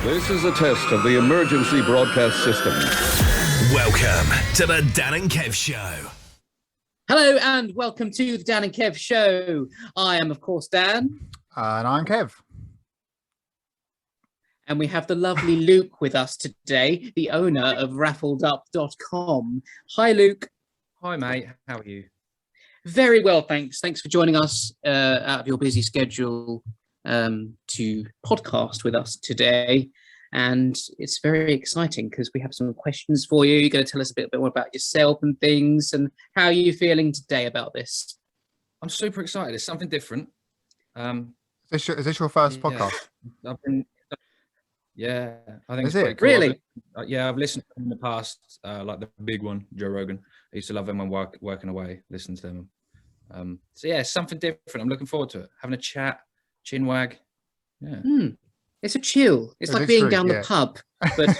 This is a test of the emergency broadcast system. Welcome to the Dan and Kev Show. Hello and welcome to the Dan and Kev Show. I am, of course, Dan. And I'm Kev. And we have the lovely Luke with us today, the owner of raffledup.com. Hi, Luke. Hi, mate. How are you? Very well, thanks. Thanks for joining us out of your busy schedule to podcast with us today. And it's very exciting because we have some questions for you. You're going to tell us a bit more about yourself and things. And how are you feeling today about this? I'm super excited. It's something different. Is this your first podcast? I think Is it's pretty it? cool. Really? I've listened to them in the past, like the big one, Joe Rogan. I used to love them when working away, listening to them. So yeah, it's something different. I'm looking forward to it. Having a chat, chin wag. Yeah. It's a chill. It's like being down the pub, but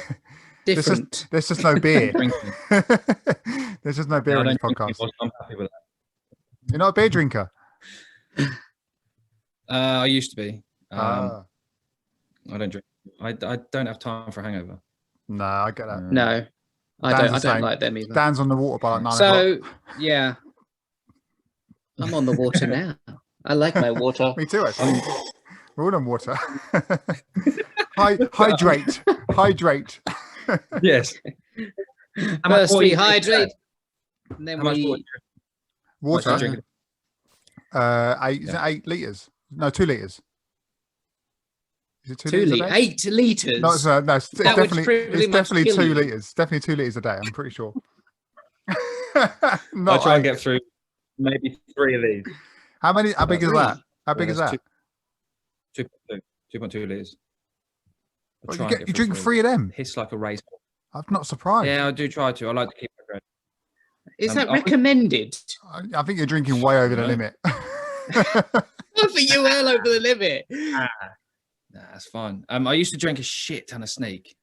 different. There's just no beer. There's just no beer in this podcast. I'm happy with that. You're not a beer drinker? I used to be. Ah. I don't drink. I don't have time for a hangover. No, I get that. No, I don't like them either. Dan's on the water by like 9 o'clock. So, yeah, I'm on the water now. I like my water. Me too, actually. We're all on water. Hydrate. Yes. First we hydrate, and then How much we... Water? Drink it. 8 litres. No, 2 litres. Is it 2 litres a day? 8 litres. No, it's That would definitely, pretty it's much definitely kill 2 you. litres. Definitely 2 litres a day, I'm pretty sure. I'll try and get through maybe 3 of these. How big is that? How big is that? 2.2 litres. Well, you drink 3 of them? Hiss like a razor. I'm not surprised. Yeah, I do try to. I like to keep it going. Is that recommended? I think you're drinking way over the limit. I think you're well over the limit. Nah, that's fine. I used to drink a shit ton of Sneak.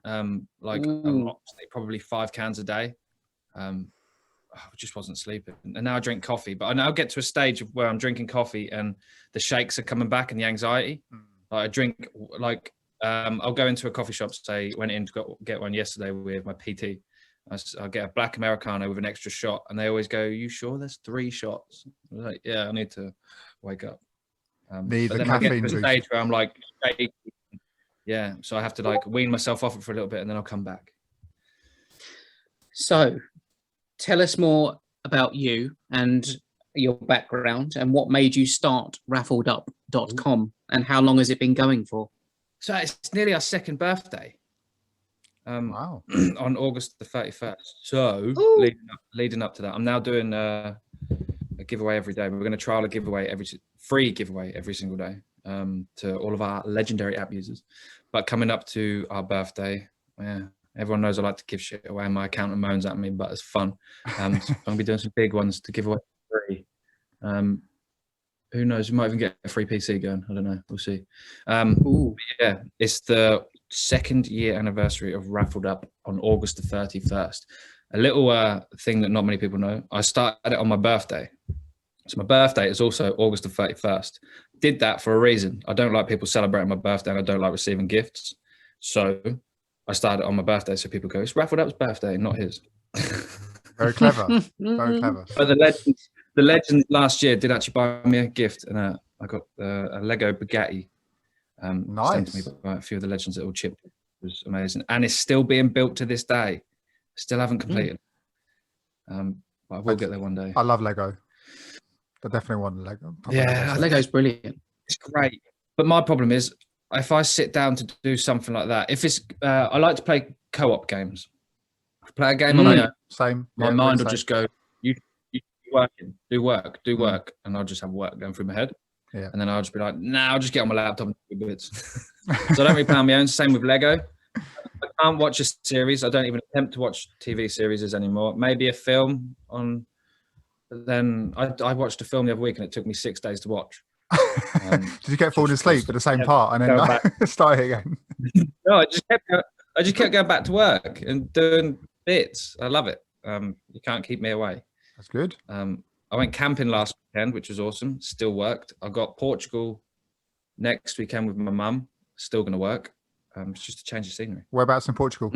Like a lot, probably 5 cans a day. I just wasn't sleeping. And now I drink coffee, but I now get to a stage of where I'm drinking coffee and the shakes are coming back and the anxiety. Like I drink, like, I'll go into a coffee shop, say, went in to get one yesterday with my PT. I'll get a black Americano with an extra shot. And they always go, you sure there's 3 shots? I was like, yeah, I need to wake up. Need but the then I get caffeine to a juice. stage where I'm like, shaky. Yeah, so I have to like wean myself off it for a little bit and then I'll come back. So, tell us more about you and your background and what made you start raffledup.com and how long has it been going for? So it's nearly our 2nd birthday. Wow. On August the 31st. So leading up to that, I'm now doing a giveaway every day. We're going to trial a giveaway free giveaway every single day to all of our legendary app users. But coming up to our birthday, yeah, everyone knows I like to give shit away. My accountant moans at me, but it's fun. So I'm going to be doing some big ones to give away free. Who knows? We might even get a free PC going. I don't know. We'll see. Yeah, it's the 2nd year anniversary of Raffled Up on August the 31st. A little thing that not many people know. I started it on my birthday. So my birthday is also August the 31st. Did that for a reason. I don't like people celebrating my birthday and I don't like receiving gifts. So I started on my birthday so people go, it's Raffled Up's birthday, not his. Very clever. Very clever. But the legend last year did actually buy me a gift and I got a Lego Bugatti. Sent to me by a few of the legends that all chipped. It was amazing. And it's still being built to this day. Still haven't completed. But I will get there one day. I love Lego. I definitely want Lego. Yeah, Lego's brilliant. It's great. But my problem is, if I sit down to do something like that, if it's, I like to play co-op games. If I play a game on my own, Same. my mind will just go, you working, do work. And I'll just have work going through my head. Yeah. And then I'll just be like, nah, I'll just get on my laptop and do bits. So I don't really play on my own. Same with Lego. I can't watch a series. I don't even attempt to watch TV series anymore. Maybe a film on. But then I watched a film the other week and it took me 6 days to watch. Did you get falling asleep at the same part and then start again? No, I just kept going back to work and doing bits. I love it. You can't keep me away. That's good. I went camping last weekend, which was awesome. Still worked. I got Portugal next weekend with my mum. Still going to work. It's just a change of scenery. Whereabouts in Portugal?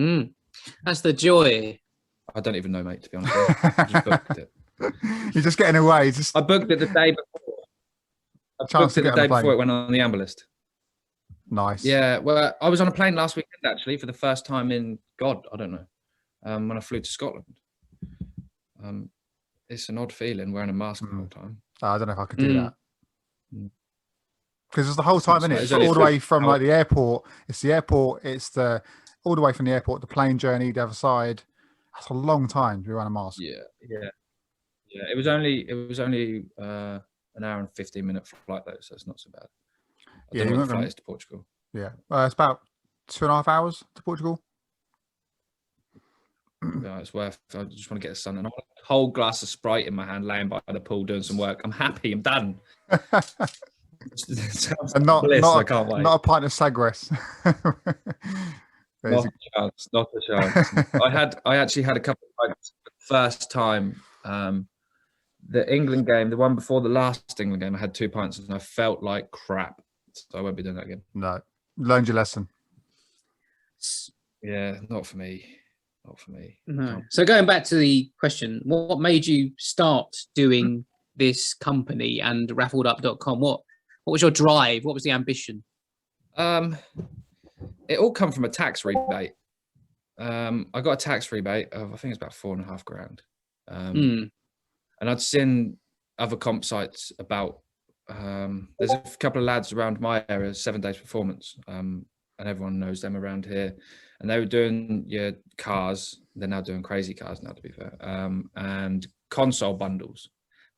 That's the joy. I don't even know, mate, to be honest with you. I just booked it. You're just getting away. I booked it the day before. It went on the amber list. Nice. Yeah, well, I was on a plane last weekend, actually, for the first time in, God, I don't know, when I flew to Scotland. It's an odd feeling wearing a mask the whole time. I don't know if I could do that. Because it's the whole time, isn't it? It's all the way from like the airport. It's the airport. It's all the way from the airport, the plane journey, the other side. That's a long time to be wearing a mask. Yeah. It was only an hour and 15-minute flight though, so it's not so bad. I don't know what the flight is to Portugal. Yeah, it's about 2.5 hours to Portugal. Yeah, it's worth. I just want to get the sun and a whole glass of Sprite in my hand, laying by the pool doing some work. I'm happy. I'm done. And not I can't wait. Not a pint of Sagres. Not a chance. I actually had a couple of pints for the first time. The England game, the one before the last England game, I had 2 pints and I felt like crap. So I won't be doing that again. No, learned your lesson. Yeah, not for me. Not for me. No. So going back to the question, what made you start doing this company and raffledup.com? What was your drive? What was the ambition? It all come from a tax rebate. I got a tax rebate of, I think it's about $4,500. And I'd seen other comp sites about, there's a couple of lads around my area, 7 Days Performance, and everyone knows them around here. And they were doing your cars. They're now doing crazy cars now, to be fair, and console bundles.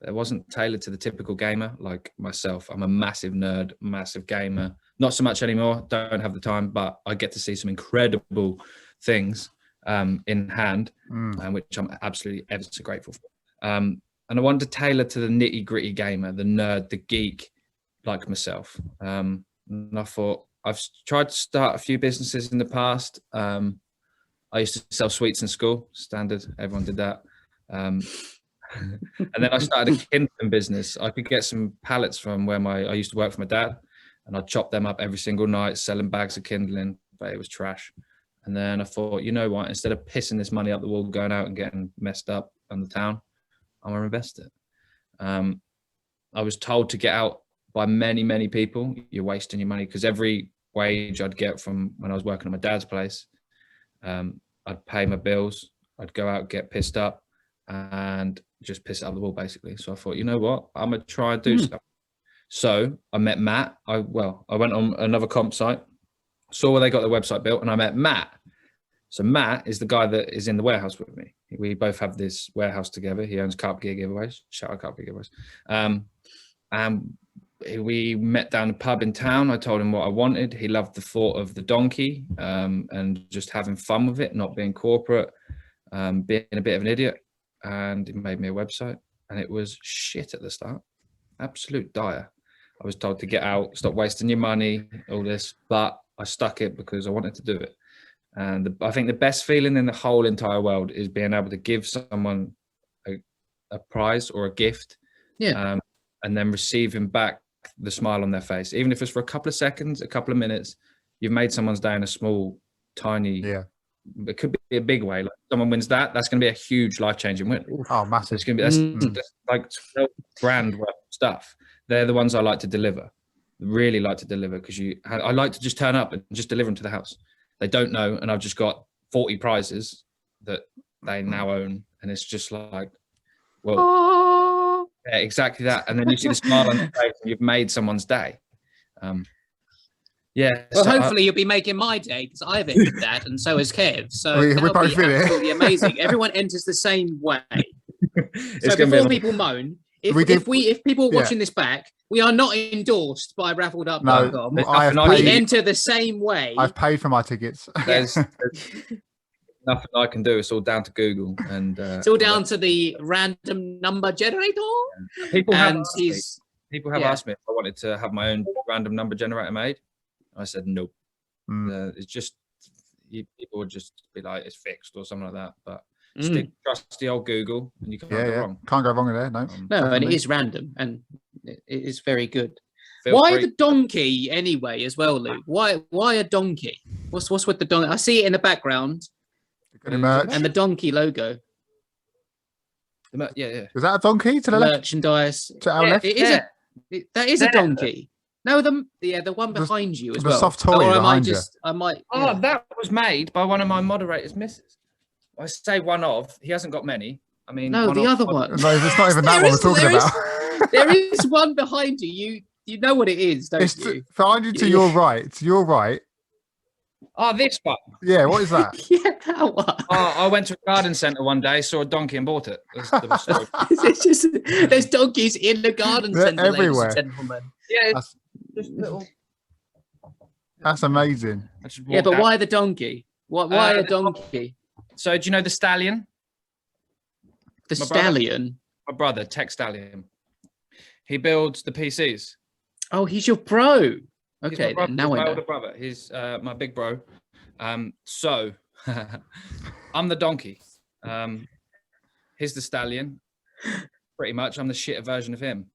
It wasn't tailored to the typical gamer like myself. I'm a massive nerd, massive gamer. Not so much anymore. Don't have the time, but I get to see some incredible things in hand, which I'm absolutely ever so grateful for. And I wanted to tailor to the nitty gritty gamer, the nerd, the geek, like myself. And I thought, I've tried to start a few businesses in the past. I used to sell sweets in school, standard. Everyone did that. And then I started a kindling business. I could get some pallets from where I used to work for my dad, and I'd chop them up every single night, selling bags of kindling, but it was trash. And then I thought, you know what? Instead of pissing this money up the wall, going out and getting messed up on the town, I'm gonna invest it. I was told to get out by many, many people. You're wasting your money, because every wage I'd get from when I was working at my dad's place, I'd pay my bills. I'd go out, get pissed up, and just piss it up the wall, basically. So I thought, you know what? I'm gonna try and do stuff. So I met Matt. I went on another comp site, saw where they got their website built, and I met Matt. So Matt is the guy that is in the warehouse with me. We both have this warehouse together. He owns Carp Gear Giveaways. Shout out Carp Gear Giveaways. And we met down the pub in town. I told him what I wanted. He loved the thought of the donkey, and just having fun with it, not being corporate, being a bit of an idiot. And he made me a website, and it was shit at the start. Absolute dire. I was told to get out, stop wasting your money, all this, but I stuck it because I wanted to do it. And I think the best feeling in the whole entire world is being able to give someone a prize or a gift, and then receiving back the smile on their face. Even if it's for a couple of seconds, a couple of minutes, you've made someone's day in a small, tiny, it could be a big way. Like someone wins that's going to be a huge life-changing win. Oh, massive. It's going to be that's like 12 grand worth of stuff. They're the ones I like to deliver, really like to deliver, because I like to just turn up and just deliver them to the house. They don't know, and I've just got 40 prizes that they now own, and it's just like, well, yeah, exactly that. And then you see the smile on their face, and you've made someone's day. Yeah. Well, so hopefully you'll be making my day, because I've entered that, and so has Kev. So we're both in it. Absolutely amazing. Everyone enters the same way. So before people moan, if people are watching this back, we are not endorsed by raffledup.com. No, we enter the same way. I've paid for my tickets. There's nothing I can do. It's all down to Google, and it's all down to the random number generator. People have asked me if I wanted to have my own random number generator made. I said no. It's just people would just be like, it's fixed or something like that. But stick trusty old Google, and you can't go wrong. Can't go wrong with there. No, and it is random, and it is very good. Feel Why free. the donkey anyway, as well, Luke? Why a donkey? What's with the donkey? I see it in the background Good merch. and the donkey logo. Yeah. Is that a donkey to the left? Merchandise. To our left? It is that is a donkey. No, the one behind you as the well. soft toy or behind you. I might. Oh, Yeah. that was made by one of my moderators' missus. I say one of. He hasn't got many. I mean, No, the other one. No, it's not even that one we're talking about. There is one behind you. You know what it is, don't you? Behind you to your right. To your right. Oh, this one. Yeah, what is that? Yeah, that one. Oh, I went to a garden centre one day, saw a donkey and bought it. That's the story. It's just there's donkeys in the garden They're centre, everywhere. ladies and gentlemen. Yeah, it's just little. That's amazing. Yeah, but why the donkey? Why a donkey? So, do you know the stallion? The My stallion. My brother, Tech Stallion. He builds the PCs. Oh, he's your bro. He's Okay, my brother, then now he's I my know. older brother. He's my big bro. So I'm the donkey. He's the stallion. Pretty much, I'm the shitter version of him.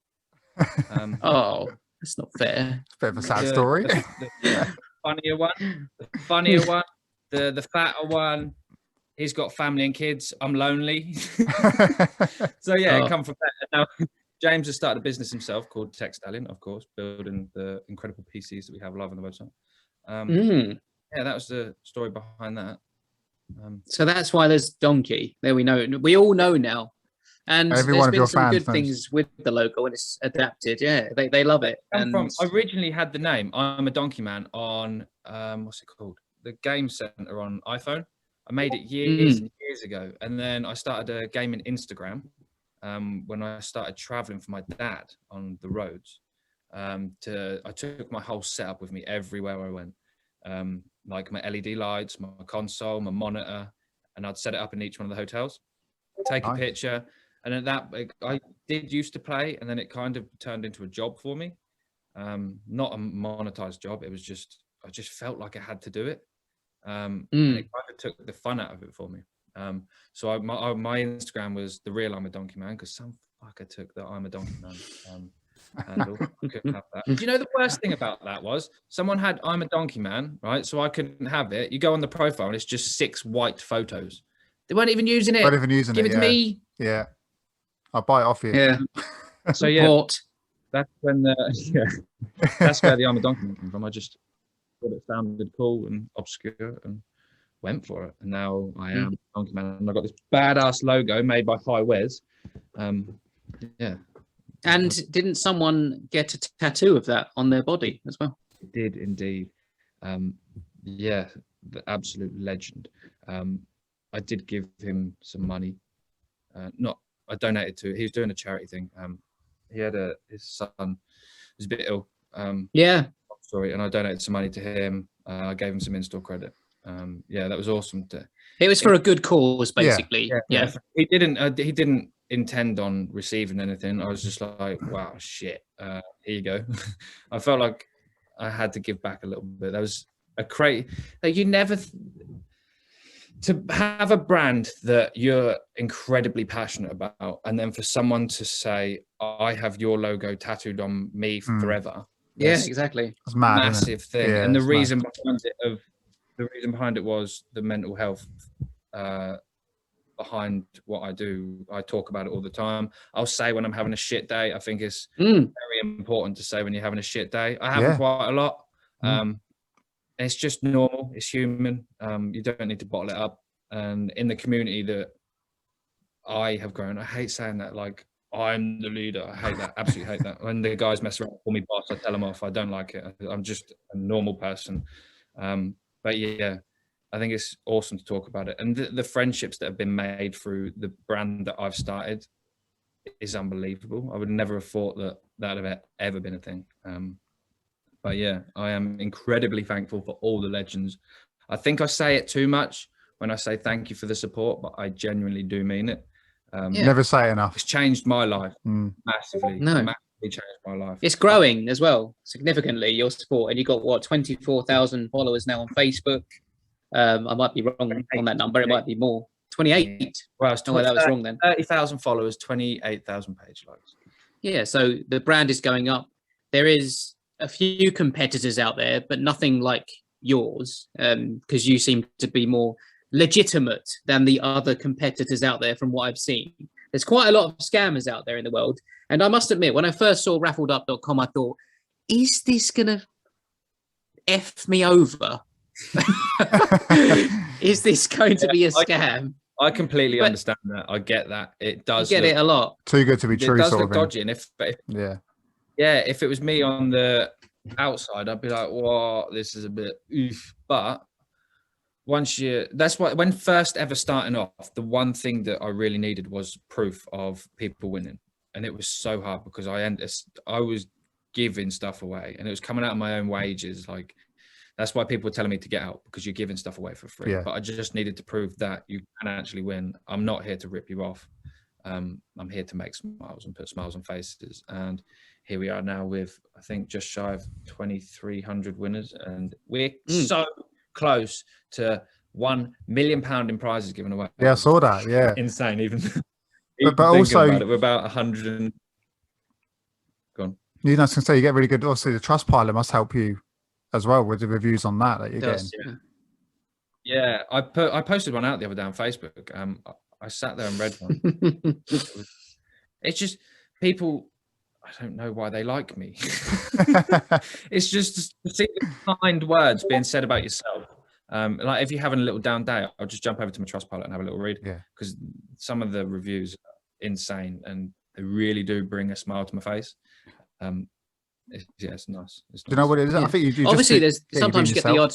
Oh, that's not fair. It's a bit of a sad story. The funnier one, the fatter one. He's got family and kids. I'm lonely. So yeah, come from that. Now, James has started a business himself called Tech Stallion, of course, building the incredible PCs that we have live on the website. Yeah, that was the story behind that. So that's why there's donkey. There we know. We all know now. And Every there's one of been your some fans good knows. things with the logo when it's adapted. Yeah, they love it. I And originally had the name I'm a Donkey Man on what's it called? The Game Center on iPhone. I made it years and years ago, and then I started a gaming Instagram when I started traveling for my dad on the roads. I took my whole setup with me everywhere I went, like my LED lights, my console, my monitor, and I'd set it up in each one of the hotels. Take a picture, and at that I did used to play, and then it kind of turned into a job for me. Not a monetized job. It was just I just felt like I had to do it. And it kind of took the fun out of it for me. So my Instagram was the real I'm a Donkey Man, because some fucker took the I'm a Donkey Man handle. I couldn't have that. Do you know the worst thing about that was someone had I'm a Donkey Man, right? So I couldn't have it. You go on the profile and it's just 6 white photos. They weren't even using it. Not even using Give it to me. Yeah. I'll buy it off you. yeah, So yeah, support. that's when that's where the I'm a Donkey Man came from. I just thought it sounded cool and obscure and went for it. And now I am Donkey Man, and I got this badass logo made by High Wes. Yeah. And didn't someone get a tattoo of that on their body as well? It did indeed. Yeah, the absolute legend. I did give him some money. I donated to it. He was doing a charity thing. He had his son was a bit ill. Yeah. Sorry, and I donated some money to him. I gave him some in-store credit. Yeah, that was awesome. It was for a good cause, basically. Yeah. He didn't intend on receiving anything. I was just like, wow, shit. Here you go. I felt like I had to give back a little bit. That was a crate. Like you never to have a brand that you're incredibly passionate about, and then for someone to say, I have your logo tattooed on me forever. Yeah, exactly. It's mad, Massive thing. Yeah, and the it's reason behind it was the mental health behind what I do. I talk about it all the time. I'll say when I'm having a shit day. I think it's very important to say when you're having a shit day. I have them quite a lot. It's just normal. It's human. You don't need to bottle it up. And in the community that I have grown, I hate saying that, like, I'm the leader. I hate that. Absolutely hate that. When the guys mess around, call me boss, I tell them off. I don't like it. I'm just a normal person. But yeah, I think it's awesome to talk about it. And the friendships that have been made through the brand that I've started is unbelievable. I would never have thought that would have ever been a thing. But yeah, I am incredibly thankful for all the legends. I think I say it too much when I say thank you for the support, but I genuinely do mean it. Never say enough. It's changed my life massively. No. Massively changed my life. It's growing as well, significantly, your support. And you got, what, 24,000 followers now on Facebook. I might be wrong on that number. It might be more. 28. Well, that was wrong then. 30,000 followers, 28,000 page likes. Yeah, so the brand is going up. There is a few competitors out there, but nothing like yours, because you seem to be more legitimate than the other competitors out there from what I've seen. There's quite a lot of scammers out there in the world. And I must admit, when I first saw raffledup.com, I thought, is this going to F me over? Is this going to be a scam? I completely understand that. I get that. It does. You get it a lot. Too good to be true. It does sort look of thing. dodgy. And if yeah, if it was me on the outside, I'd be like, "Well, this is a bit oof." But that's why when first ever starting off, the one thing that I really needed was proof of people winning, and it was so hard because I was giving stuff away, and it was coming out of my own wages. Like that's why people were telling me to get out, because you're giving stuff away for free. Yeah. But I just needed to prove that you can actually win. I'm not here to rip you off. I'm here to make smiles and put smiles on faces. And here we are now with, I think, just shy of 2,300 winners, and we're so close to £1 million in prizes given away. Yeah, I saw that. Yeah, insane. Even but also about it, we're about 100 and gone. You know, I was going to say, you get really good. Obviously, the Trustpilot must help you as well with the reviews on that you're getting. Yeah, I posted one out the other day on Facebook. I sat there and read one. It's just people. I don't know why they like me. It's just to see the kind words being said about yourself. Like if you're having a little down day, I'll just jump over to my Trustpilot and have a little read. Yeah, because some of the reviews are insane and they really do bring a smile to my face. It's nice. Do you know what it is? I think you obviously just there's sometimes you get the odd.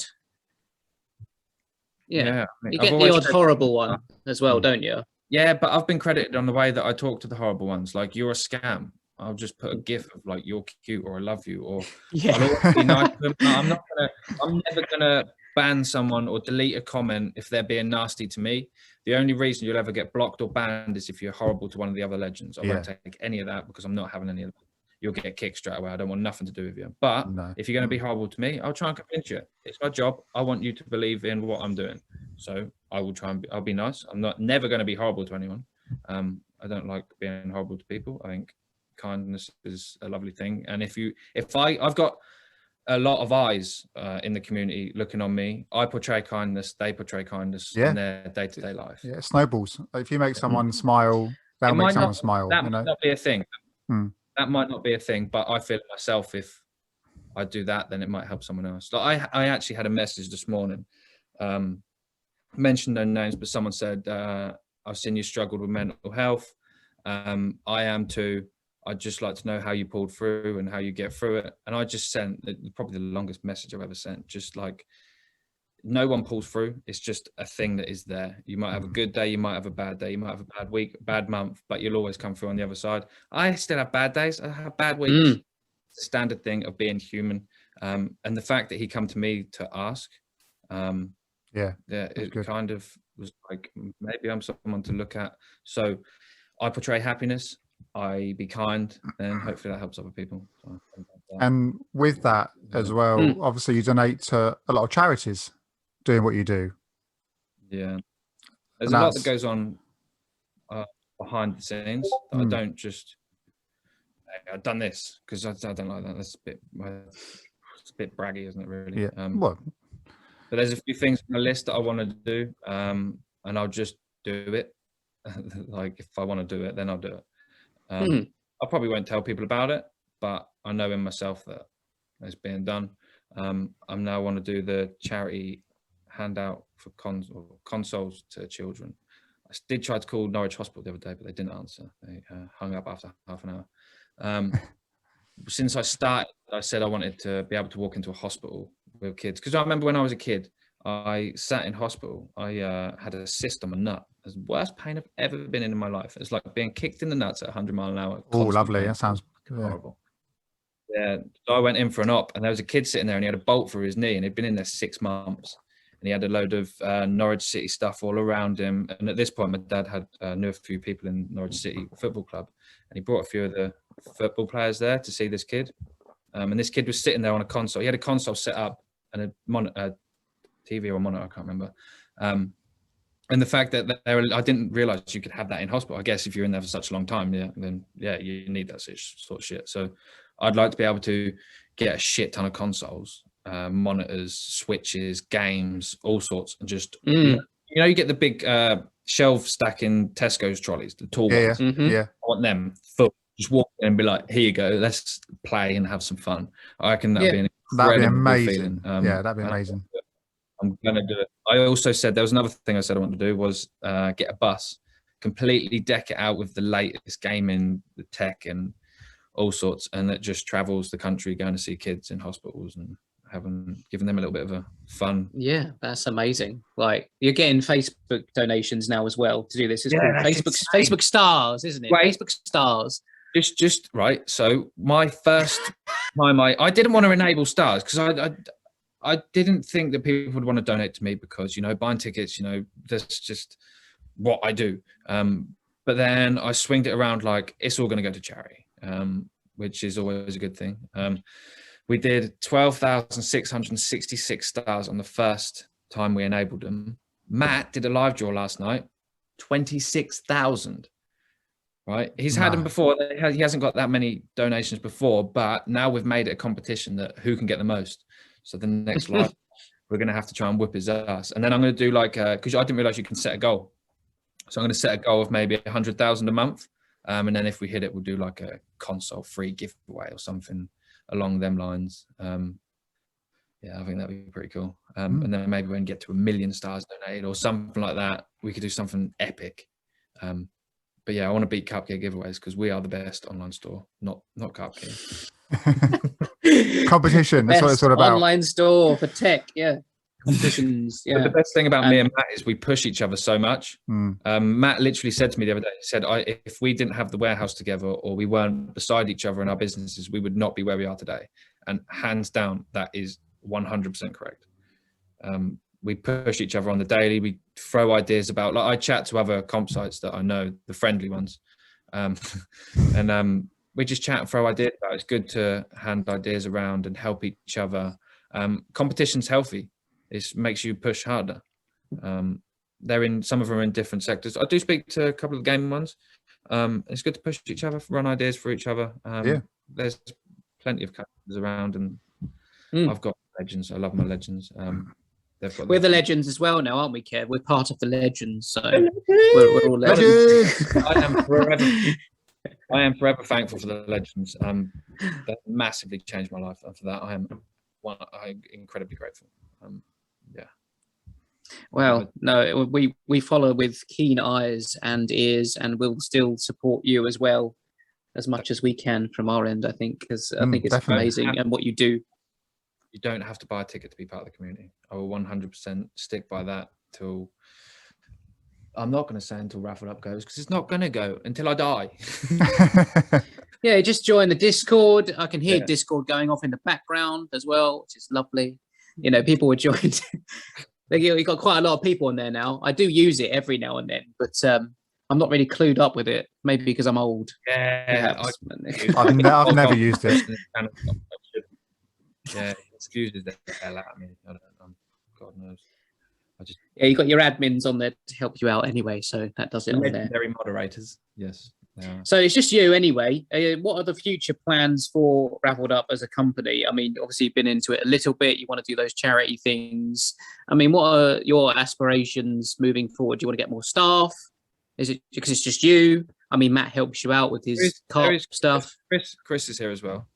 Yeah, you get the odd horrible one as well, don't you? Yeah, but I've been credited on the way that I talk to the horrible ones. Like, you're a scam. I'll just put a gif of like, you're cute, or I love you, or I'll always be nice to them. I'm never gonna ban someone or delete a comment if they're being nasty to me. The only reason you'll ever get blocked or banned is if you're horrible to one of the other legends. I won't take any of that because I'm not having any of that. You'll get kicked straight away. I don't want nothing to do with you. But if you're going to be horrible to me, I'll try and convince you. It's my job. I want you to believe in what I'm doing. So I will try and I'll be nice. I'm never going to be horrible to anyone. I don't like being horrible to people. I think kindness is a lovely thing. And I've got a lot of eyes in the community looking on me. I portray kindness. They portray kindness in their day-to-day life. Yeah, it snowballs. If you make someone smile, that'll make someone smile. That might not be a thing. That might not be a thing, but I feel myself, if I do that, then it might help someone else. Like I actually had a message this morning, mentioned no names, but someone said, I've seen you struggled with mental health. I am too. I'd just like to know how you pulled through and how you get through it. And I just sent probably the longest message I've ever sent. Just like, no one pulls through. It's just a thing that is there. You might have a good day. You might have a bad day. You might have a bad week, bad month, but you'll always come through on the other side. I still have bad days. I have bad weeks. Standard thing of being human. And the fact that he come to me to ask, it kind of was like, maybe I'm someone to look at. So I portray happiness. I be kind, and hopefully that helps other people. And with that as well, obviously you donate to a lot of charities doing what you do. Yeah, there's a lot that goes on behind the scenes. I don't just, hey, I've done this because I don't like that. That's it's a bit braggy, isn't it? Really. Yeah. Well, but there's a few things on the list that I want to do, and I'll just do it. Like if I want to do it, then I'll do it. I probably won't tell people about it, but I know in myself that it's being done. I now want to do the charity handout for consoles to children. I did try to call Norwich Hospital the other day, but they didn't answer. They hung up after half an hour. Since I started, I said I wanted to be able to walk into a hospital with kids. Because I remember when I was a kid, I sat in hospital. I had a cyst on my nut. It was the worst pain I've ever been in my life. It's like being kicked in the nuts at 100 miles an hour. Oh, lovely. That sounds horrible. Yeah. So I went in for an op, and there was a kid sitting there, and he had a bolt through his knee, and he'd been in there 6 months. And he had a load of Norwich City stuff all around him. And at this point, my dad knew a few people in Norwich City Football Club, and he brought a few of the football players there to see this kid. And this kid was sitting there on a console. He had a console set up and a TV or a monitor, I can't remember. And the fact that I didn't realize you could have that in hospital. I guess if you're in there for such a long time, then you need that sort of shit. So I'd like to be able to get a shit ton of consoles monitors, switches, games, all sorts, and just you know, you get the big shelf stacking Tesco's trolleys, the tall ones. Yeah. I want them full. Just walk in and be like, here you go, let's play and have some fun. I reckon that'd be an incredible amazing. feeling. That'd be amazing. I'm gonna do it. I also said there was another thing I said I wanted to do was get a bus, completely deck it out with the latest gaming, the tech, and all sorts, and that just travels the country, going to see kids in hospitals and giving them a little bit of a fun. Yeah, that's amazing. Like, you're getting Facebook donations now as well to do this. It's called Facebook Stars, isn't it? Right. Facebook Stars. Just right. So my first time, I didn't want to enable stars because I didn't think that people would want to donate to me because, you know, buying tickets, you know, that's just what I do. But then I swinged it around like it's all going to go to charity, which is always a good thing. We did 12,666 stars on the first time we enabled them. Matt did a live draw last night, 26,000. Right, he's had them before. He hasn't got that many donations before, but now we've made it a competition that who can get the most. So the next live, we're going to have to try and whip his ass. And then I'm going to do like, because I didn't realize you can set a goal. So I'm going to set a goal of maybe 100,000 a month. And then if we hit it, we'll do like a console free giveaway or something along them lines. Yeah, I think that'd be pretty cool. And then maybe when we get to 1 million stars donated or something like that, we could do something epic. But yeah, I want to beat Cupcake giveaways because we are the best online store, not Cupcake. Competition, that's what it's all about. Online store for tech, yeah. Competitions, yeah. But the best thing about me and Matt is we push each other so much. Matt literally said to me the other day, he said, if we didn't have the warehouse together or we weren't beside each other in our businesses, we would not be where we are today. And hands down, that is 100% correct. We push each other on the daily. We throw ideas about, like I chat to other comp sites that I know, the friendly ones. And we just chat and throw ideas about. It's good to hand ideas around and help each other. Competition's healthy. It makes you push harder. Some of them are in different sectors. I do speak to a couple of gaming ones. It's good to push each other, run ideas for each other. There's plenty of customers around, and I've got legends. I love my legends. We're the legends as well now, aren't we, Kev? We're part of the legends, so we're all legends. I am forever thankful for the legends. That massively changed my life. And for that, I'm incredibly grateful. Yeah. Well, no, we follow with keen eyes and ears, and we'll still support you as well as much as we can from our end. I think because I think it's definitely amazing and what you do. You don't have to buy a ticket to be part of the community. I will 100% stick by that till. I'm not going to say until Raffle Up goes because it's not going to go until I die. Yeah, just join the Discord. I can hear Discord going off in the background as well, which is lovely. You know, people were joined. You got quite a lot of people in there now. I do use it every now and then, but I'm not really clued up with it. Maybe because I'm old. Yeah, I've never used it. Yeah, excuses the hell out of me. I don't know. God knows. Yeah, you got your admins on there to help you out anyway, so that does it on there. Legendary moderators, yes. So it's just you anyway. What are the future plans for Raveled Up as a company? I mean, obviously you've been into it a little bit. You want to do those charity things. I mean, what are your aspirations moving forward? Do you want to get more staff? Is it because it's just you? I mean, Matt helps you out with his carp stuff. Chris is here as well.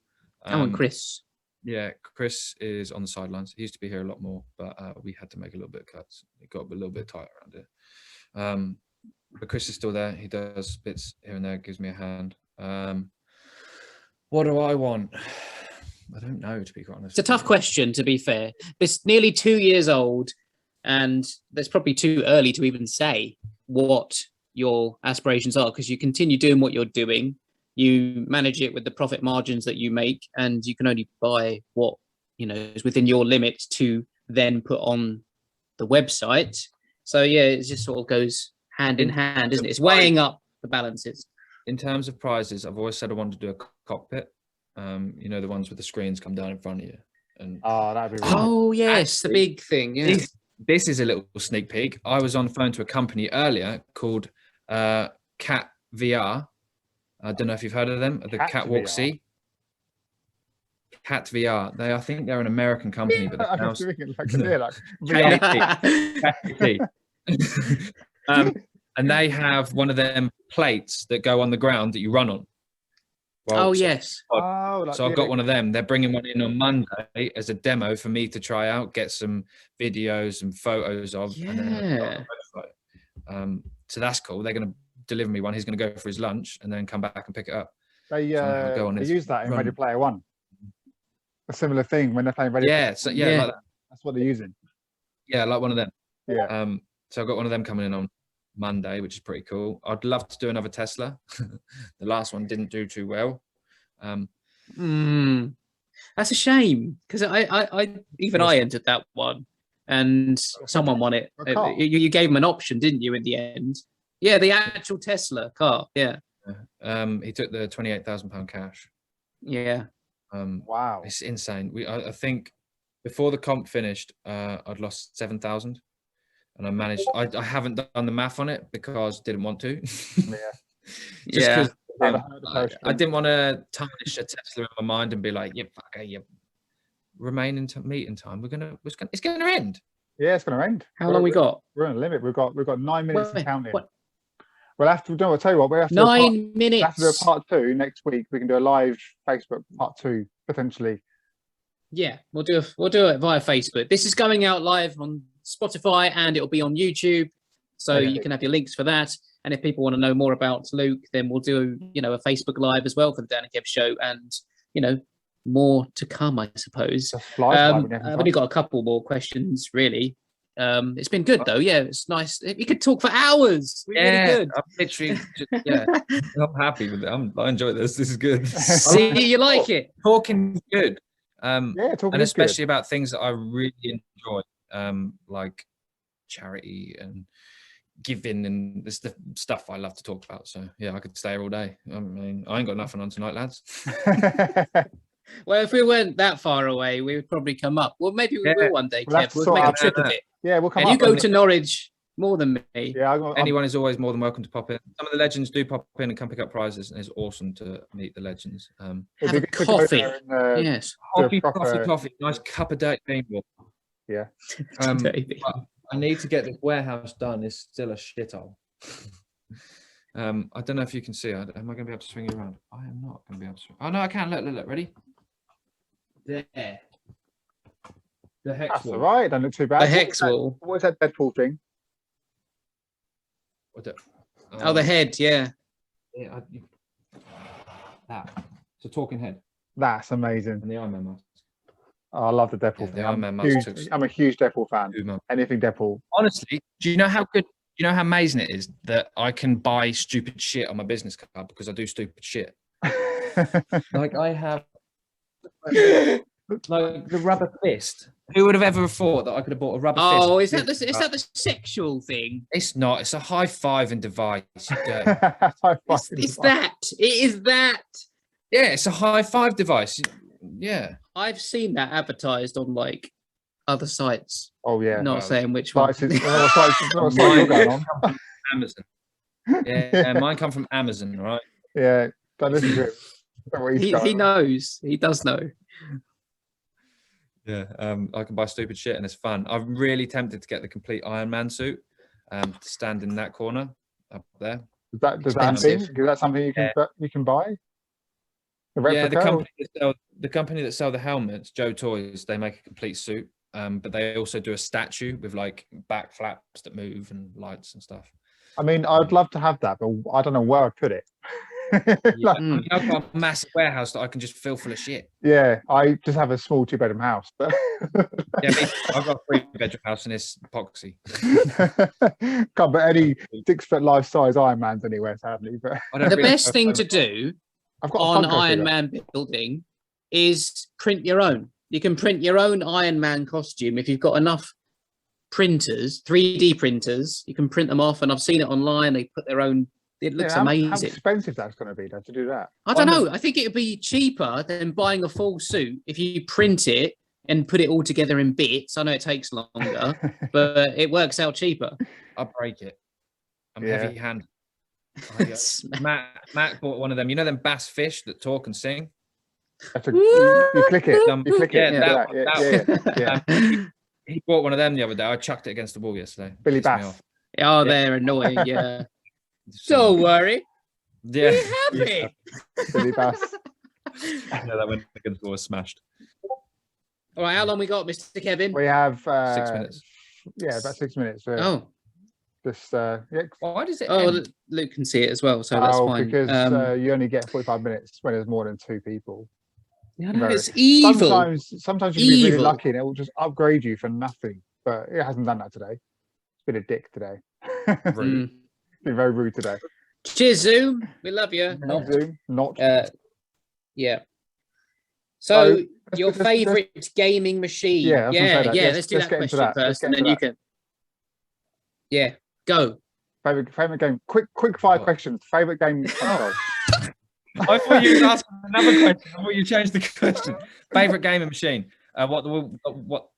And Chris. Yeah, Chris is on the sidelines. He used to be here a lot more, but we had to make a little bit of cuts. It got a little bit tight around here. But Chris is still there. He does bits here and there, gives me a hand. What do I want? I don't know, to be quite honest. It's a tough question, to be fair. It's nearly 2 years old, and it's probably too early to even say what your aspirations are, because you continue doing what you're doing. You manage it with the profit margins that you make, and you can only buy what, you know, is within your limits to then put on the website. So yeah, it just sort of goes hand in hand, isn't it? It's weighing up the balances. In terms of prizes, I've always said I wanted to do a cockpit. You know, the ones with the screens come down in front of you. And that'd be really oh yes, actually, the big thing. Yeah. This is a little sneak peek. I was on the phone to a company earlier called Cat VR. I don't know if you've heard of them. The Catwalk C. Cat VR. I think they're an American company, but I'm they're just doing it like they're like KAT. And they have one of them plates that go on the ground that you run on. Oh, yes. So I've got one of them. They're bringing one in on Monday as a demo for me to try out, get some videos and photos of. Yeah. And then so that's cool. They're going to deliver me one. He's going to go for his lunch and then come back and pick it up. They use that in Ready Player One. A similar thing when they're playing Ready. Yeah. Player So One. like that. That's what they're using. Yeah, like one of them. Yeah. So I've got one of them coming in on Monday, which is pretty cool. I'd love to do another Tesla. The last one didn't do too well. That's a shame, because I entered that one and someone won it. You gave them an option, didn't you, in the end? Yeah, the actual Tesla car. Yeah. He took the £28,000 cash. Yeah. Wow. It's insane. I think before the comp finished, I'd lost 7,000, and I managed. I haven't done the math on it because I didn't want to. Yeah. I didn't want to tarnish a Tesla in my mind and be like, yeah, fuck, yeah, remain in meeting time. It's gonna end. Yeah, it's gonna end. How long we got? We're on a limit. We've got 9 minutes and counting. We'll have to do. I'll tell you what. We have to 9 minutes. We'll have to do a part 2 next week. We can do a live Facebook part 2 potentially. Yeah, we'll do it via Facebook. This is going out live on Spotify and it'll be on YouTube, so you can have your links for that. And if people want to know more about Luke, then we'll do a Facebook Live as well for the Dan and Kev Show, and more to come, I suppose. I've only got a couple more questions, really. It's been good though. Yeah, it's nice. We could talk for hours. Really good. I'm literally, I'm happy with it. I enjoy this. This is good. See, you like it. Talking good. Talking and especially about things that I really enjoy, like charity and giving, and this the stuff I love to talk about. So yeah, I could stay here all day. I mean, I ain't got nothing on tonight, lads. Well, if we weren't that far away, we would probably come up. Well, maybe we will one day, Kev. We'll make a trip of it. Yeah, we'll come and up. You go to Norwich more than me. Yeah, anyone is always more than welcome to pop in. Some of the legends do pop in and come pick up prizes, and it's awesome to meet the legends. Have a coffee. Yes. Coffee. Nice cup of dirty bean water. Yeah. I need to get this warehouse done. It's still a shithole. I don't know if you can see. Am I going to be able to swing you around? I am not going to be able to swing. Oh, no, I can. Look. Ready? There. The hex That's wall. all right. Don't look too bad. The hex wall. What was that Deadpool thing? The head, yeah. That. It's a talking head. That's amazing. And the Iron Man mask. Oh, I love the Deadpool thing. I'm a huge Deadpool fan. Anything Deadpool. Honestly, do you know how good? Do you know how amazing it is that I can buy stupid shit on my business card because I do stupid shit? Like I have, like the rubber fist. Who would have ever thought that I could have bought a rubber fist? Oh, is that the sexual thing? It's not. It's a high-fiving device. It's that. It is that. Yeah, it's a high-five device. Yeah. I've seen that advertised on like other sites. Oh yeah. Not saying which one. Amazon. Yeah, mine come from Amazon, right? Yeah. Don't listen to him. He knows. He does know. Yeah. I can buy stupid shit and it's fun. I'm really tempted to get the complete Iron Man suit. To stand in that corner up there. Is that something you can buy? Yeah, the company that sell the helmets, Joe Toys, they make a complete suit, but they also do a statue with like back flaps that move and lights and stuff. I mean, I'd love to have that, but I don't know where I'd put it. I've got a massive warehouse that I can just fill full of shit. Yeah, I just have a small 2-bedroom house. But yeah, I've got a 3-bedroom house and it's epoxy. Can't put any 6-foot life-size Iron Mans anywhere, sadly. But the best thing to do on Iron Man building is print your own. You can print your own Iron Man costume if you've got enough printers, 3D printers. You can print them off, and I've seen it online. They put their own. It looks amazing. How expensive that's going to be though, to do that? I don't know. I think it would be cheaper than buying a full suit if you print it and put it all together in bits. I know it takes longer, but it works out cheaper. I'll break it. I'm heavy-handed. Matt bought one of them. You know them bass fish that talk and sing? You click it. You click Yeah, it. Yeah. He bought one of them the other day. I chucked it against the wall yesterday. Billy Pissed me Bass. off. Oh, they're annoying. Yeah. Don't worry. Yeah. Be happy. Billy Bass. Yeah, that went against the wall, smashed. All right, how long we got, Mr. Kevin? We have 6 minutes. Yeah, about 6 minutes. Oh, Just yeah. Why does it? oh, end? Luke can see it as well, so that's fine. Because you only get 45 minutes when there's more than 2 people. Yeah, no, it's evil. Sometimes you can be really lucky and it will just upgrade you for nothing. But it hasn't done that today. It's been a dick today. Rude. It's been very rude today. Cheers, Zoom. We love you. Not Zoom. Not. Yeah. So, let's your favourite gaming machine? Yeah, let's do that question first, and then you can. Yeah, go. Favorite game. Quick fire questions. Favorite game console. I thought you were asking another question. I thought you changed the question. Favorite gaming machine. What?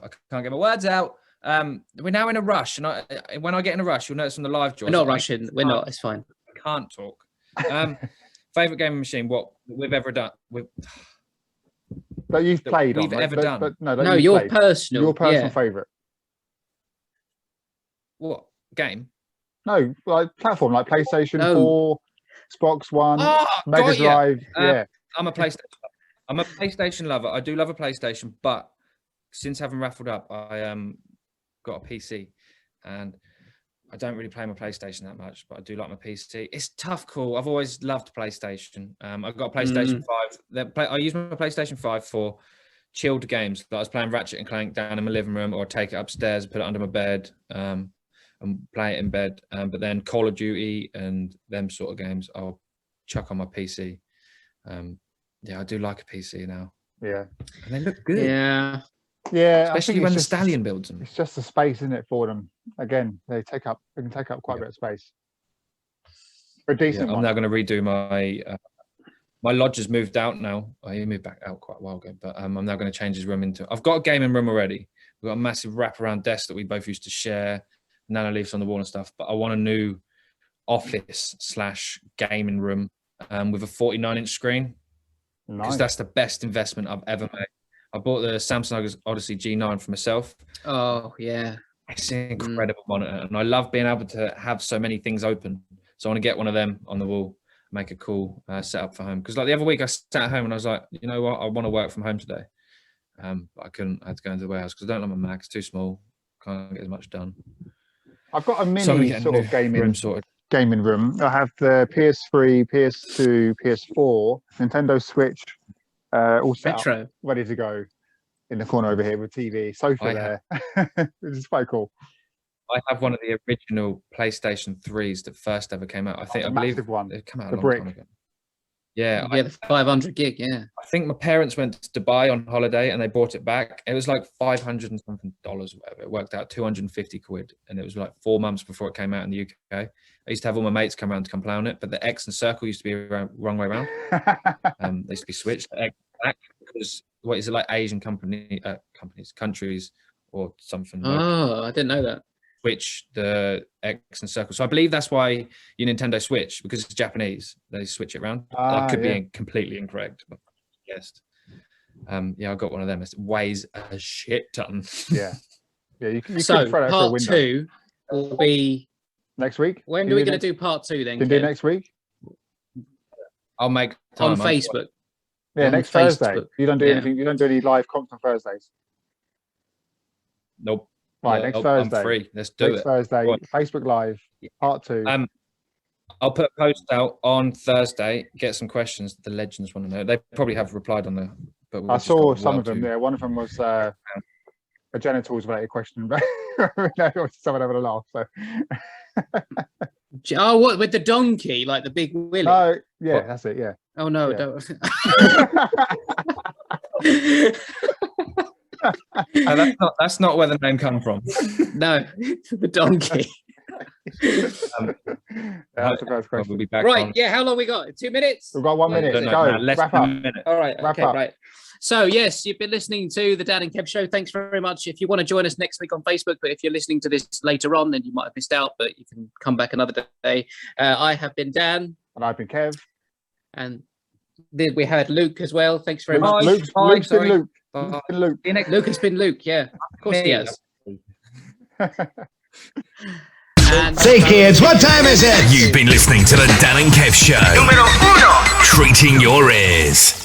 I can't get my words out. We're now in a rush, and when I get in a rush, you'll notice on the live job. We're not rushing. We're not. It's fine. I can't talk. Favorite gaming machine. What we've ever done. That you've played we've on, ever but, done. But no, no, your personal. Your personal favorite. What game? No, like platform, like PlayStation 4, Xbox One, Mega Drive. Yeah, I'm a PlayStation lover. I do love a PlayStation, but since having raffled up, I got a PC, and I don't really play my PlayStation that much, but I do like my PC. It's tough call. I've always loved PlayStation. I've got a PlayStation 5. I use my PlayStation 5 for chilled games. Like I was playing Ratchet and Clank down in my living room, or I'd take it upstairs, put it under my bed, and play it in bed. But then Call of Duty and them sort of games, I'll chuck on my PC. I do like a PC now. Yeah. And they look good. Yeah. Yeah, especially when the Stallion builds them. It's just the space, isn't it, for them? Again, they can take up quite a bit of space. For a decent one. I'm now going to redo my lodge has moved out now. He moved back out quite a while ago, but I'm now going to change his room into. I've got a gaming room already. We've got a massive wraparound desk that we both used to share, nano leaves on the wall and stuff. But I want a new office/gaming room with a 49-inch screen, because that's the best investment I've ever made. I bought the Samsung Odyssey G9 for myself. Oh, yeah. It's an incredible monitor. And I love being able to have so many things open. So I want to get one of them on the wall, make a cool setup for home. Because like the other week I sat at home and I was like, you know what? I want to work from home today. But I couldn't. I had to go into the warehouse because I don't like my Mac. It's too small. Can't get as much done. I've got a mini sort of gaming room. I have the PS3, PS2, PS4, Nintendo Switch, all set up, ready to go in the corner over here with TV, sofa there, which is quite cool. I have one of the original PlayStation 3s that first ever came out. I believe one. It came out the a long brick. time ago. Yeah, the 500 gig. Yeah, I think my parents went to Dubai on holiday and they brought it back. It was like $500 and something or whatever. It worked out 250 quid, and it was like 4 months before it came out in the UK. I used to have all my mates come around to come play on it, but the X and circle used to be wrong way around. They used to be switched. The X back because what is it, like Asian countries or something. Oh, I didn't know that. Switch the X and circle. So I believe that's why your Nintendo Switch, because it's Japanese, they switch it around. That could be completely incorrect, but yes. I got one of them. It weighs a shit ton. Yeah. You so could throw that part through a window. 2 will be next week. When are we going to do part 2 then? Can do next week. I'll make time on Facebook. Yeah, next Thursday. You don't do anything. You don't do any live comps on Thursdays. Nope. Right, next Thursday. I'm free. Let's do it. Next Thursday, Facebook Live, part 2. I'll put a post out on Thursday. Get some questions that the legends want to know. They probably have replied on there. But I saw some of them. Yeah, one of them was a genitals related question, but someone having a laugh. So. Oh, what with the donkey, like the big willy? Oh, yeah, that's it. Yeah. Oh no, yeah. don't. That's not where the name come from. No, the donkey. That's the first question. We'll be back right, how long we got? 2 minutes? We've got 1 minute. Go. Wrap up. All right, Wrap up. right. So, yes, you've been listening to the Dan and Kev Show. Thanks very much. If you want to join us next week on Facebook, but if you're listening to this later on, then you might have missed out, but you can come back another day. I have been Dan. And I've been Kev. And We had Luke as well. Thanks very much. Luke's been Luke. Luke has been Luke. Yeah, of course he has. Say, kids, what time is it? You've been listening to the Dan and Kev Show. Número 1. Treating your ears.